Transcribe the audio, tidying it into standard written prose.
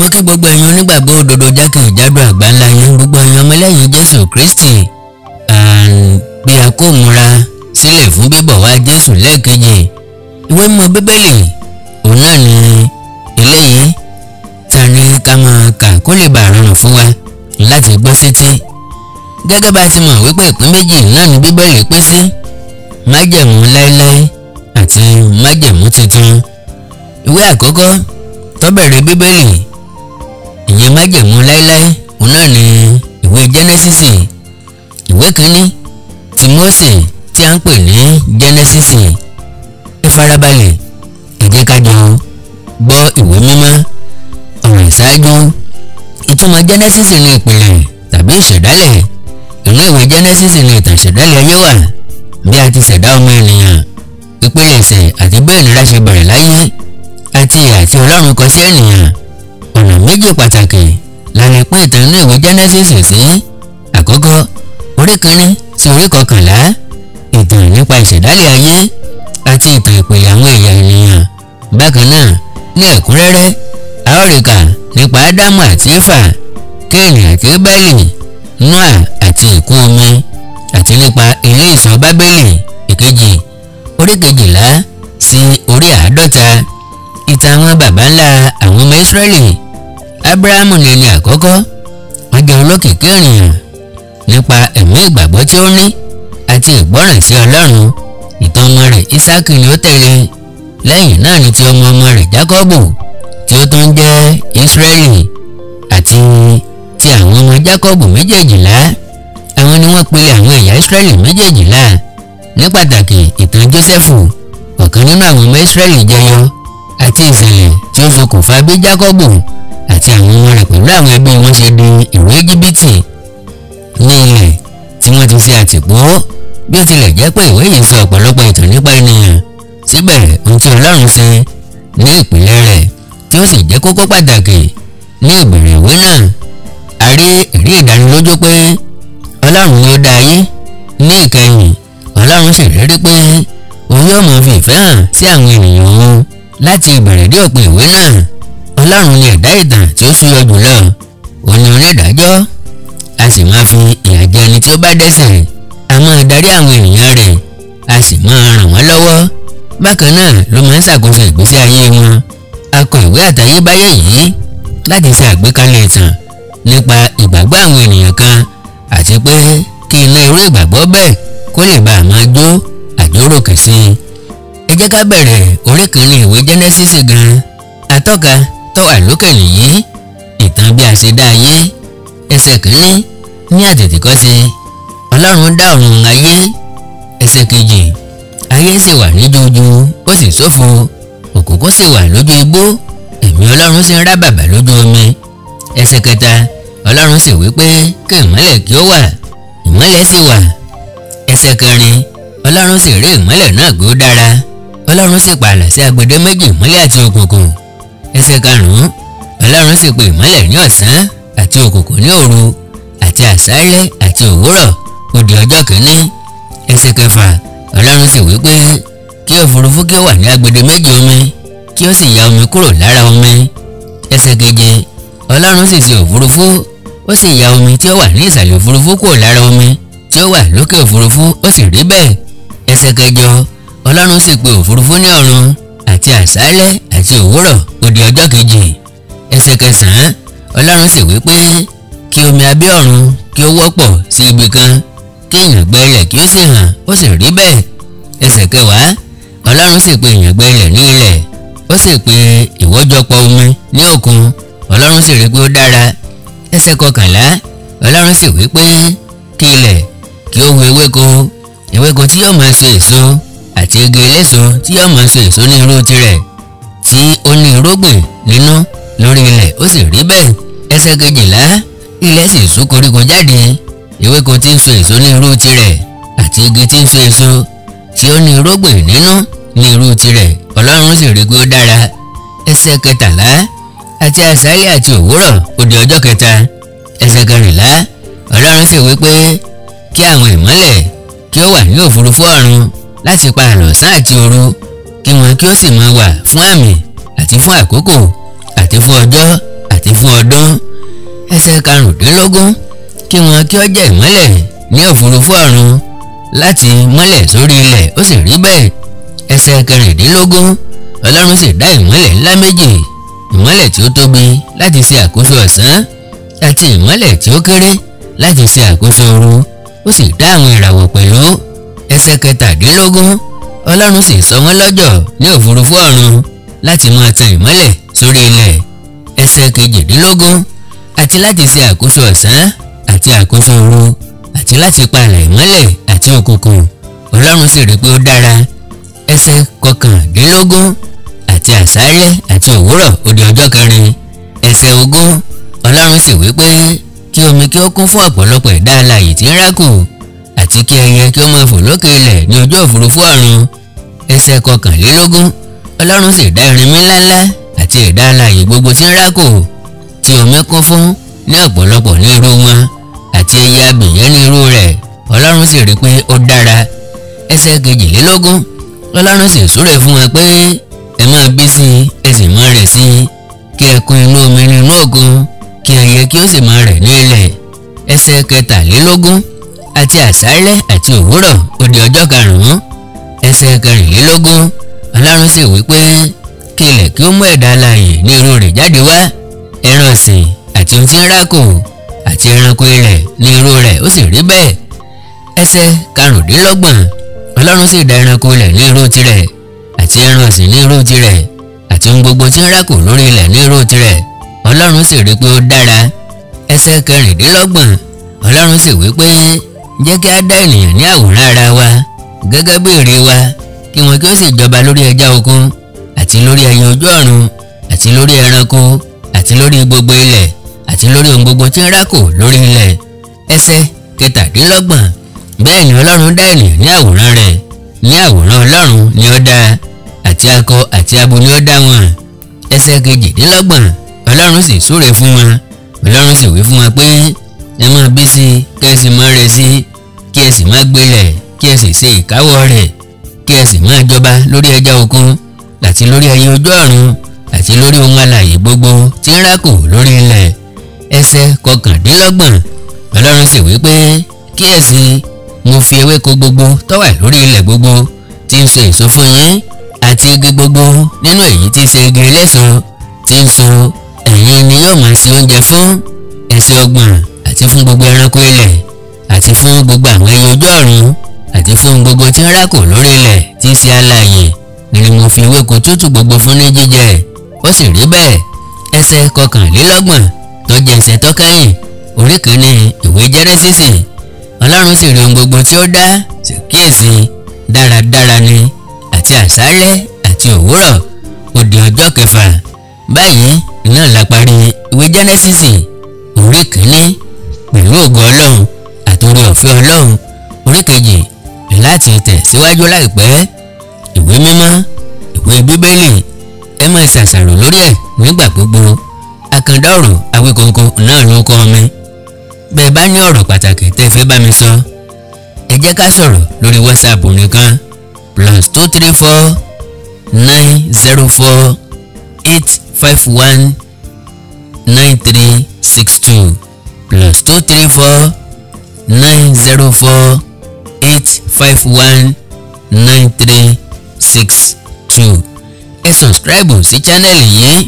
Mo kí gbogbo ẹ̀yin onígbàgbọ́ òdodo jákèjádò àgbáńlá yín, gbogbo ẹ̀yin ọmọlẹ́yìn Jésù Kristi, bí a kò múra sílẹ̀ fún bíbọ̀ wá Jésù lẹ́ẹ̀kejì. Ìwé mímọ́ Bíbélì òun náà ni eléyìí ta ni ká máa kà kó lè bàa rọrùn fún wa láti gbọ́ sétí. Gẹ́gẹ́ bá ti mọ̀ wípé ìpín méjì náà ni Bíbélì pín sí: májẹ̀mú láéláé àti májẹ̀mú tuntun. Ìwé àkọ́kọ́ tó bẹ̀rẹ̀ Bíbélì, ìyẹn májẹ̀mú láéláé, òun náà ni ìwé Jẹ́nẹ́sísì, ìwé kínní ti Mósè tí a ń pè ní Jẹ́nẹ́sísì. Ẹ farabalẹ̀, ẹ jẹ́ ká jọ gbọ́ ìwé mímọ́. Ọ̀rọ̀ ìṣáájú, ìtumọ̀ Jẹ́nẹ́sísì ni ìpìlẹ̀ tàbí ìṣẹ̀dálẹ̀. Inú ìwé Jẹ́nẹ́sísì ni ìtàn ìṣẹ̀dálẹ̀ ayé wà, bí a ti ṣẹ̀dá ọmọ ènìyàn, ìpilẹ̀ṣẹ̀ àti bí ìnira ṣe bẹ̀rẹ̀ láyé, àti ìhà tí Ọlọ́run kọ sí ènìyàn. Ọ̀nà méjì pàtàkì la lè pín ìtàn inú ìwé Jẹ́nẹ́sísì sí. Àkọ́kọ́, orí kínní sí orí kọkànlá, ìtàn nípa ìṣẹ̀dálẹ̀ ayé àti ìtàn ìpìlẹ̀ àwọn ẹ̀yà ènìyàn. Bákan náà, ní ẹ̀kúnrẹ́rẹ́, a ó rí kà nípa Ádámù àti Éfà, Kéènì àti Ébẹ́lì, Nóà àti ìkún omi, àti nípa ilé ìṣọ́ Bábélì ìkejì, orí kejìlá sí orí 50, ìtàn àwọn baba ńlá àwọn ọmọ Ísírẹ́lì. Ábúráhámù ni ẹni àkọ́kọ́, wọ́n jẹ́ olókìkí ènìyàn nípa ẹ̀mí ìgbàgbọ́ tí ó ní àti ìgbọ́ràn sí Ọlọ́run. Ìtàn ọmọ rẹ̀ Ísákì ni ó tẹ̀lé, lẹ́yìn náà ni ti ọmọ rẹ̀ Jákọ́bù tí ó tún jẹ́ Ísírẹ́lì, àti ti àwọn ọmọ Jákọ́bù méjèèjìlá. Àwọn ni wọ́n pilẹ̀ àwọn ẹ̀yà Ísírẹ́lì méjèèjìlá. Ní pàtàkì, ìtàn Jósẹ́fù, ọ̀kan nínú àwọn ọmọ Ísírẹ́lì, jẹyọ, àti ìṣẹ̀lẹ̀ tí ó ṣokùnfà bí Jákọ́bù àti àwọn ọmọ rẹ̀ pẹ̀lú àwọn ẹbí wọn ṣe di ìlú Íjíbítì ní ilẹ̀ tí wọ́n ti ṣe àtìpó. Bí ó tilẹ̀ jẹ́ pé ìwé yìí sọ ọ̀pọ̀lọpọ̀ ìtàn nípa ènìyàn, síbẹ̀ ohun tí Ọlọ́run ṣe ní ìpìlẹ̀ rẹ̀ tí ó sì jẹ́ kókó pàtàkì ní ìbẹ̀rẹ̀ ìwé náà. A rí ẹ̀rí ìdánilójú pé Ọlọ́run ni ó dá ayé. Ní ìkẹyìn, Ọlọ́run sì rírí pé òun yóò máa fi ìfẹ́ hàn sí àwọn ènìyàn òun láti ìbẹ̀rẹ̀ dé òpin ìwé náà. Ọlọ́run ni ẹ̀dá ìtàn tí ó súyọ jùlọ, òun ni onídàájọ́, a sì máa fi ìyà jẹ ẹni tí ó bá dẹ́ṣẹ̀. A máa darí àwọn ènìyàn rẹ̀, a sì máa ràn wọ́n lọ́wọ́. Bákan náà ló máa ń ṣàkóso ìgbésí ayé wọn. A kọ ìwé àtayébáyé yìí láti ṣe àgbékalẹ̀ ìtàn nípa ìgbàgbọ́ àwọn ènìyàn kan, àti pé kí iná irú ìgbàgbọ́ bẹ́ẹ̀ kó lè bá a máa jó àjóròkè sí i. Ẹ jẹ́ ká bẹ̀rẹ̀ orí kìíní ìwé Jẹ́nẹ́sísì gan. Atọ́ka tó wà lókè nìyí, ìtàn bí a ṣe dá ayé. Ẹsẹ̀ kìíní, ní àtètèkọ́ṣe Ọlọ́run dá ọ̀run ayé. Ẹsẹ̀ kejì, ayé sì wà ní jújú, ó sì ṣófo, òkùnkùn sì wà lójú igbó, ẹ̀mí Ọlọ́run sì ń rá bàbà lójú omi. Ẹsẹ̀ kẹta, Ọlọ́run sì wí pé kí ìmọ́lẹ̀ kí ó wà, ìmọ́lẹ̀ sì wà. Ẹsẹ̀ kẹrin, Ọlọ́run sì rí ìmọ́lẹ̀ náà pé ó dára. Ọlọ́run sì pààlà sí agbede méjì, ìmọ́lẹ̀ àti òkùnkùn. Ẹsẹ̀ karùn-ún, Ọlọ́run sì pe ìmọ́lẹ̀ ní ọ̀sán àti òkùnkùn ní òru, àti àṣálẹ́ àti òwúrọ̀, ó di ọjọ́ kìíní. Ẹsẹ̀ kẹfà, Ọlọ́run sì wí pé kí òfurufú kí ó wà ní agbede méjì omi, kí ó sì ya omi kúrò lára omi. Ẹsẹ̀ keje, Ọlọ́run sì ṣe òfurufú, ó sì ya omi tí ó wà ní ìsàlẹ̀ òfurufú kúrò lára omi tí ó wà lókè òfurufú, ó sì rí bẹ́ẹ̀. Ẹsẹ̀ kẹjọ, Ọlọ́run sì pe òfurufú ní ọ̀run, àti àṣálẹ́ àti òwúrọ̀, ó di ọjọ́ kejì. Ẹsẹ̀ kẹsàn-án, Ọlọ́run sì wí pé kí omi abẹ́ ọ̀run kí ó wọ́pọ̀ sí ibi kan, kí ìyàngbẹ ilẹ̀ kí ó sì hàn, ó sì rí bẹ́ẹ̀. Ẹsẹ̀ kẹwàá, Ọlọ́run sì pe ìyàngbẹ ilẹ̀ ní ilẹ̀, ó sì pe ìwọ́jọpọ̀ omi ní òkun, Ọlọ́run sì rí pé ó dára. Ẹsẹ̀ kọkànlá, Ọlọ́run sì wí pé kí ilẹ̀ kí ó hu ewéko, ewéko tí yóò máa so èso, àti igi eléso tí yóò máa so èso ní irú tirẹ̀, tí ó ní irúgbìn nínú lórí ilẹ̀, ó sì rí bẹ́ẹ̀. Ẹsẹ̀ kejìlá, ilẹ̀ sì sú koríko jáde, ewéko tí ń so èso ní irú tirẹ̀, àti igi tí ń so èso tí ó ní irúgbìn nínú ní irú tirẹ̀, Ọlọ́run sì rí pé ó dára. Ẹsẹ̀ kẹtàlá, àti àṣálẹ́ àti òwúrọ̀, ó di ọjọ́ kẹta. Ẹsẹ̀ kẹrìnlá, Ọlọ́run sì wí pé kí àwọn ìmọ́lẹ̀ kí ó wà ní òfurufú ọ̀run láti pa àlọ́ ọ̀sán àti òru, kí wọn kí ó sì máa wà fún àmì àti fún àkókò àti fún ọjọ́ àti fún ọdún. Ẹsẹ̀ karùndínlógún kí wọn kí ó jẹ́ ìmọ́lẹ̀ ní òfurufú ọ̀run láti mọ́lẹ̀ sórí ilẹ̀, ó sì rí bẹ́ẹ̀. Ẹsẹ̀ kẹrìndínlógún Ọlọ́run sì dá ìmọ́lẹ̀ ńlá méjì, ìmọ́lẹ̀ tí ó tóbi láti ṣe àkóso ọ̀sán àti ìmọ́lẹ̀ tí ó kéré láti ṣe àkóso òru, ó sì dá àwọn ìràwọ̀ pẹ̀lú. Ẹsẹ̀ kẹtàdínlógún Ọlọ́run sì sọ wọ́n lọ́jọ̀ ní òfurufú ọ̀run láti máa tan ìmọ́lẹ̀ sórí ilẹ̀. Ẹsẹ̀ kejìdínlógún àti láti ṣe àkóso ọ̀sán àti àkóso òru àti láti palẹ̀ ìmọ́lẹ̀ àti òkùnkùn, Ọlọ́run sì rí pé ó dára. Ẹsẹ̀ kọkàndínlógún àti àṣálẹ́ àti òwúrọ̀ ó di ọjọ́ kẹrin. Ẹsẹ̀ ogún Ọlọ́run sì wí pé kí omi kí ó kún fún ọ̀pọ̀lọpọ̀ ẹ̀dá alààyè tí ń rákò àti kí ẹyẹ kí ó máa fò lókè ilẹ̀ ní ojú òfurufú ọ̀run. Ẹsẹ̀ kọkànlélógún Ọlọ́run sì dá erinmi ńláńlá àti ẹ̀dá alààyè gbogbo tí ń rákò tí omi kún fún ní ọ̀pọ̀lọpọ̀ ní irú wọn àti ẹyẹ abìyẹ́ ní irú rẹ̀, Ọlọ́run sì rí pé ó dára. Ẹsẹ̀ kejìlélógún Ọlọ́run sì súre fún wọn pé ẹ máa bí sí i, ẹ sì máa rẹ̀ sí i, kí ẹ kún inú omi nínú òkun, kí ẹyẹ kí ó sì máa rẹ̀ ní ilẹ̀. Ẹsẹ̀ kẹtàlélógún àti àṣálẹ́ àti òwúrọ̀ ó di ọjọ́ karùn-ún. Ẹsẹ̀ kẹrìnlélógún Ọlọ́run sì wí pé kí ilẹ̀ kí ó mú ẹ̀dá alààyè ní irú rẹ̀ jáde wá, ẹran ọ̀sìn àti ohun tí ń rákò àti ẹranko ilẹ̀ ní irú rẹ̀, ó sì rí bẹ́ẹ̀. Ẹsẹ̀ karùndínlọ́gbọ̀n Ọlọ́run sì dá ẹranko ilẹ̀ ní irú tirẹ̀ àti ẹran ọ̀sìn ní irú tirẹ̀ àti ohun gbogbo tí ń rákò lórí ilẹ̀ ní irú tirẹ̀, Ọlọ́run sì rí pé ó dára. Ẹsẹ̀ kẹrìndínlọ́gbọ̀n Ọlọ́run sì wí pé jẹ́ kí á dá ènìyàn ní àwòrán ara wa gẹ́gẹ́ bí ère wa, kí wọn kí ó sì jọba lórí ẹja òkun àti lórí ẹyẹ ojú ọ̀run àti lórí ẹranko àti lórí gbogbo ilẹ̀ àti lórí ohun gbogbo tí ń rákò lórí ilẹ̀. Ẹsẹ̀ kẹtàdínlọ́gbọ̀n bẹ́ẹ̀ ni Ọlọ́run dá ènìyàn ní àwòrán rẹ̀, ní àwòrán Ọlọ́run ni ó dá, àti akọ àti abo ni ó dá wọn. Ẹsẹ̀ kejìdínlọ́gbọ̀n Ọlọ́run sì súre fún wọn, Ọlọ́run sì wí fún wọn pé ẹ máa bí sí i, kí ẹ sì máa rẹ̀ sí i, kí ẹ sì máa gbélẹ̀, kí ẹ sì ṣe ìkáwọ́ rẹ̀, kí ẹ sì máa jọba lórí ẹja òkun àti lórí ẹyẹ ojú ọ̀run àti lórí ohun alààyè gbogbo tí ń rákò lórí ilẹ̀. Ẹsẹ̀ kọkàndínlọ́gbọ̀n Ọlọ́run sì wí pé kíyèsí mo fi ewéko gbogbo tó wà lórí ilẹ̀ gbogbo tí ń so èso fún yín àti igi gbogbo nínú èyí tí í ṣe igi eléso tí ń so, ẹ̀yin ni yóò máa ṣe oúnjẹ fún. Ẹsẹ̀ ọgbọ̀n àti fún gbogbo ẹranko ilẹ̀ àti fún gbogbo àwọn ẹyẹ ojú ọ̀run àti fún gbogbo tí ń rákò lórí ilẹ̀ tí í ṣe alààyè ni mo fi ewéko tútù gbogbo fún ní jíjẹ, ó sì rí bẹ́ẹ̀. Ẹsẹ̀ kọkànlélọ́gbọ̀n tó jẹ́ ẹsẹ̀ tó kẹ́yìn orí kìíní ìwé Jẹ́nẹ́sísì. Ọlọ́run sì rí ohun gbogbo tí ó dá, sì kíyèsí dáradára ni, àti àṣálẹ́ àti òwúrọ̀ ó di ọjọ́ kẹfà. Báyìí náà la parí ìwé Jẹ́nẹ́sísì orí kìíní pẹ̀lú ògo Ọlọ́run àtòrí ọ̀fẹ́ Ọlọ́run. Orí kejì láti tẹ̀síwájú láìpẹ́. Ìwé mímọ́, ìwé Bíbélì, ẹ máa ṣàṣàrò lórí ẹ̀ nígbà gbogbo. Àkàndá ọ̀rọ̀ Awíkonko náà ló kọ́ mi. Bẹ́ẹ̀ bá ní ọ̀rọ̀ pàtàkì tẹ́ fẹ́ bá mi sọ, ẹ jẹ́ ká sọ̀rọ̀ lórí WhatsApp nìkan +234 904 851 9362 +234 904 851 9362. Ẹ subscribe sí channel yìí